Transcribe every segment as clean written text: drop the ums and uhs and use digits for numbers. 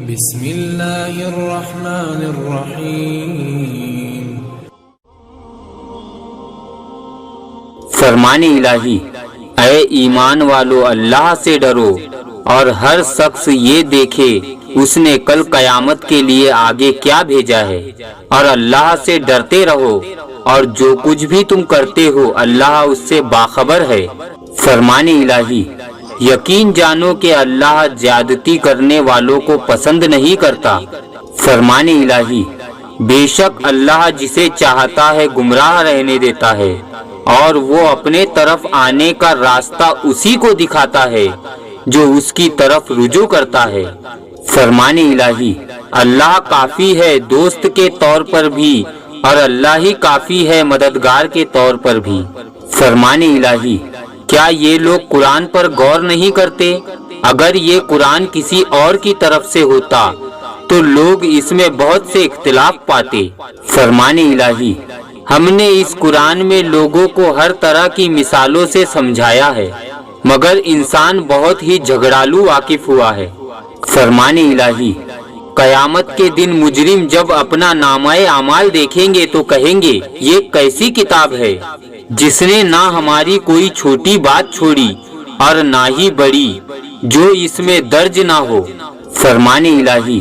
بسم اللہ الرحمن الرحیم۔ فرمان الہی، اے ایمان والو اللہ سے ڈرو اور ہر شخص یہ دیکھے اس نے کل قیامت کے لیے آگے کیا بھیجا ہے، اور اللہ سے ڈرتے رہو اور جو کچھ بھی تم کرتے ہو اللہ اس سے باخبر ہے۔ فرمان الہی، یقین جانو کہ اللہ زیادتی کرنے والوں کو پسند نہیں کرتا۔ فرمان الہی، بے شک اللہ جسے چاہتا ہے گمراہ رہنے دیتا ہے اور وہ اپنے طرف آنے کا راستہ اسی کو دکھاتا ہے جو اس کی طرف رجوع کرتا ہے۔ فرمان الہی، اللہ کافی ہے دوست کے طور پر بھی اور اللہ ہی کافی ہے مددگار کے طور پر بھی۔ فرمان الہی، کیا یہ لوگ قرآن پر غور نہیں کرتے؟ اگر یہ قرآن کسی اور کی طرف سے ہوتا تو لوگ اس میں بہت سے اختلاف پاتے۔ فرمان الہی، ہم نے اس قرآن میں لوگوں کو ہر طرح کی مثالوں سے سمجھایا ہے مگر انسان بہت ہی جھگڑالو واقف ہوا ہے۔ فرمان الہی، قیامت کے دن مجرم جب اپنا نامہ اعمال دیکھیں گے تو کہیں گے یہ کیسی کتاب ہے جس نے نہ ہماری کوئی چھوٹی بات چھوڑی اور نہ ہی بڑی جو اس میں درج نہ ہو۔ فرمان الہی،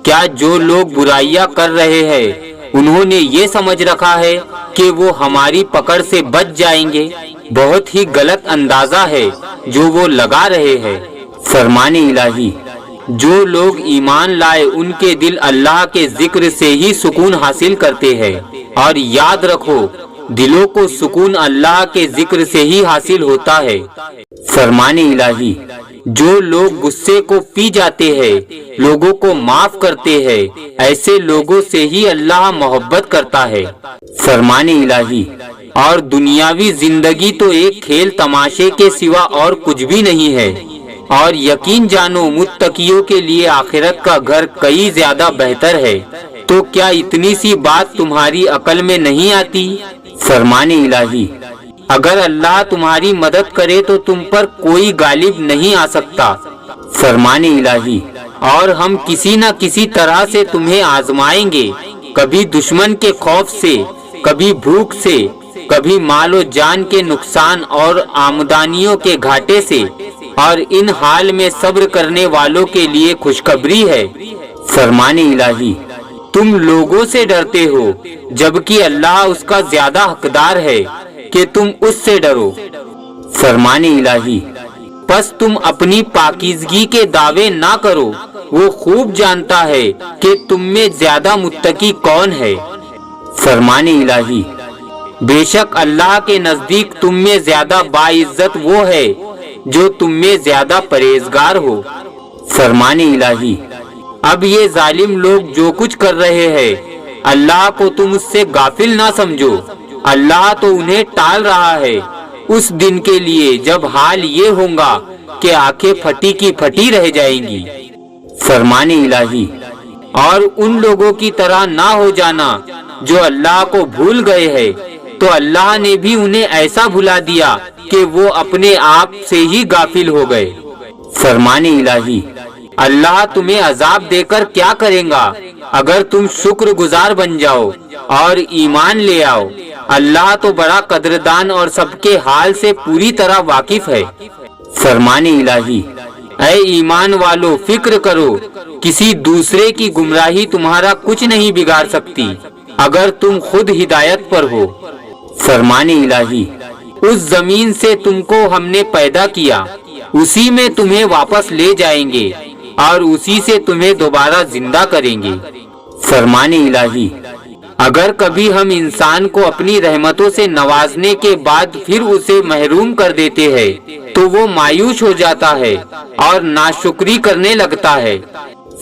کیا جو لوگ برائیاں کر رہے ہیں انہوں نے یہ سمجھ رکھا ہے کہ وہ ہماری پکڑ سے بچ جائیں گے؟ بہت ہی غلط اندازہ ہے جو وہ لگا رہے ہیں۔ فرمان الہی، جو لوگ ایمان لائے ان کے دل اللہ کے ذکر سے ہی سکون حاصل کرتے ہیں، اور یاد رکھو دلوں کو سکون اللہ کے ذکر سے ہی حاصل ہوتا ہے۔ فرمان الہی، جو لوگ غصے کو پی جاتے ہیں لوگوں کو معاف کرتے ہیں ایسے لوگوں سے ہی اللہ محبت کرتا ہے۔ فرمان الہی، اور دنیاوی زندگی تو ایک کھیل تماشے کے سوا اور کچھ بھی نہیں ہے، اور یقین جانو متقیوں کے لیے آخرت کا گھر کئی زیادہ بہتر ہے۔ تو کیا اتنی سی بات تمہاری عقل میں نہیں آتی؟ فرمان الہی، اگر اللہ تمہاری مدد کرے تو تم پر کوئی غالب نہیں آ سکتا۔ فرمان الہی، اور ہم کسی نہ کسی طرح سے تمہیں آزمائیں گے، کبھی دشمن کے خوف سے، کبھی بھوک سے، کبھی مال و جان کے نقصان اور آمدنیوں کے گھاٹے سے، اور ان حال میں صبر کرنے والوں کے لیے خوشخبری ہے۔ فرمان الہی، تم لوگوں سے ڈرتے ہو جبکہ اللہ اس کا زیادہ حقدار ہے کہ تم اس سے ڈرو۔ فرمان الہی، پس تم اپنی پاکیزگی کے دعوے نہ کرو، وہ خوب جانتا ہے کہ تم میں زیادہ متقی کون ہے۔ فرمان الہی، بے شک اللہ کے نزدیک تم میں زیادہ باعزت وہ ہے جو تم میں زیادہ پرہیزگار ہو۔ فرمان الہی، اب یہ ظالم لوگ جو کچھ کر رہے ہیں اللہ کو تم اس سے غافل نہ سمجھو، اللہ تو انہیں ٹال رہا ہے اس دن کے لیے جب حال یہ ہوگا کہ آنکھیں پھٹی کی پھٹی رہ جائیں گی۔ فرمان الہی، اور ان لوگوں کی طرح نہ ہو جانا جو اللہ کو بھول گئے ہیں تو اللہ نے بھی انہیں ایسا بھلا دیا کہ وہ اپنے آپ سے ہی غافل ہو گئے۔ فرمان الہی، اللہ تمہیں عذاب دے کر کیا کرے گا اگر تم شکر گزار بن جاؤ اور ایمان لے آؤ۔ اللہ تو بڑا قدردان اور سب کے حال سے پوری طرح واقف ہے۔ فرمان الہی، اے ایمان والو فکر کرو، کسی دوسرے کی گمراہی تمہارا کچھ نہیں بگاڑ سکتی اگر تم خود ہدایت پر ہو۔ فرمان الہی، اس زمین سے تم کو ہم نے پیدا کیا، اسی میں تمہیں واپس لے جائیں گے اور اسی سے تمہیں دوبارہ زندہ کریں گے۔ فرمان الہی، اگر کبھی ہم انسان کو اپنی رحمتوں سے نوازنے کے بعد پھر اسے محروم کر دیتے ہیں تو وہ مایوس ہو جاتا ہے اور ناشکری کرنے لگتا ہے۔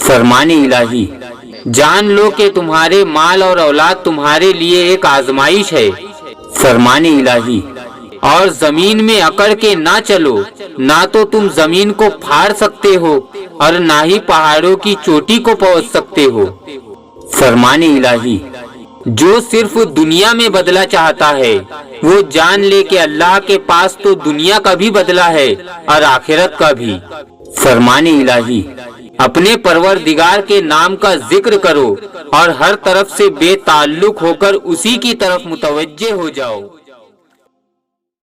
فرمان الہی، جان لو کہ تمہارے مال اور اولاد تمہارے لیے ایک آزمائش ہے۔ فرمان الہی، اور زمین میں اکڑ کے نہ چلو، نہ تو تم زمین کو پھاڑ سکتے ہو اور نہ ہی پہاڑوں کی چوٹی کو پہنچ سکتے ہو۔ فرمان الہی، جو صرف دنیا میں بدلہ چاہتا ہے وہ جان لے کہ اللہ کے پاس تو دنیا کا بھی بدلہ ہے اور آخرت کا بھی۔ فرمان الہی، اپنے پروردگار کے نام کا ذکر کرو اور ہر طرف سے بے تعلق ہو کر اسی کی طرف متوجہ ہو جاؤ۔